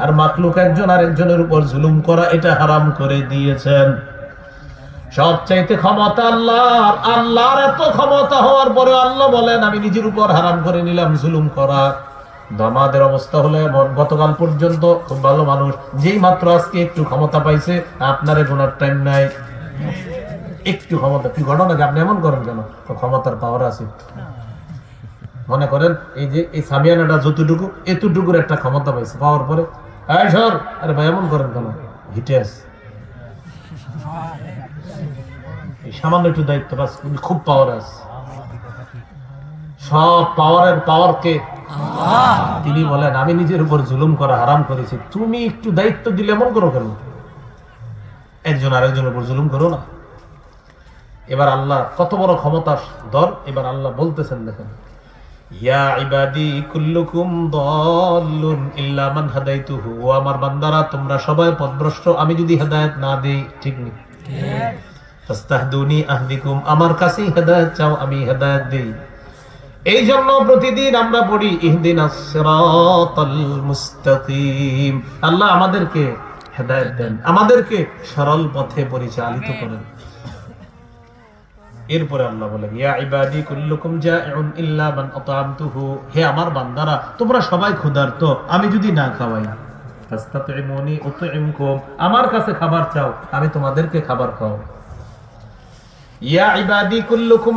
আর মাখলুক একজন আরেকজনের উপর জুলুম করা এটা হারাম করে দিয়েছেন। সবচাইতে ক্ষমতা আল্লাহর। আল্লাহর এত ক্ষমতা হওয়ার পরে আল্লাহ বলেন আমি নিজের উপর হারাম করে নিলাম জুলুম করা। আমাদের অবস্থা হলে গতকাল পর্যন্ত খুব ভালো মানুষ, যেই মাত্র আজকে একটু ক্ষমতা পাইছে আপনারে গোনার টাইম নাই। একটু ক্ষমতা কি ঘটনা যে আপনি এমন করেন কেন? ক্ষমতার পাওয়ার আছে। মনে করেন এই যে এই সামিয়ানাটা যতটুকু এতটুকুর একটা ক্ষমতা পাইছে, পাওয়ার পরে আরে ভাই এমন করেন কেন? হিটে আছে সামান্য একটু দায়িত্ব পাস, খুব পাওয়ার আছে। সব পাওয়ারকে তিনি বলেন আমি নিজের উপর জুলুম করা হারাম করেছি, তুমি একটু দায়িত্ব দিলে এমন করো কেন? একজন আরেকজনের উপর জুলুম করো না। এবার আল্লাহ কত বড় ক্ষমতার দর। এবার আল্লাহ বলতেছেন দেখেন, ইয়া ইবাদি কুল্লুকুম দাল্লুন ইল্লা মান হাদাইতুহু, ও আমার বান্দারা তোমরা সবাই পথভ্রষ্ট, আমি যদি হেদায়েত না দেই। ঠিক নেই? ফাস্তাহদুনি আহদিকুম, আমার কাছেই হেদায়েত চাও, আমি হেদায়েত দেই। এই জন্য প্রতিদিন আমরা পড়ি ইহদিনাস সিরাতাল মুস্তাকিম। আল্লাহ আমাদেরকে হেদায়েত দেন, আমাদেরকে সরল পথে পরিচালিত করেন। এরপরে আল্লাহ বলেন ইয়া ইবাদি কুল্লুকুম জাইউন ইল্লা মান আতআমতুহু, হে আমার বান্দারা তোমরা সবাই ক্ষুধার্ত, আমি যদি না খাওয়াই। ফাস্তাতিমুনি উতইমকুম, আমার কাছে খাবার চাও, আমি তোমাদেরকে খাবার খাওয়াবো। ইয়া ইবাদি কুল্লুকুম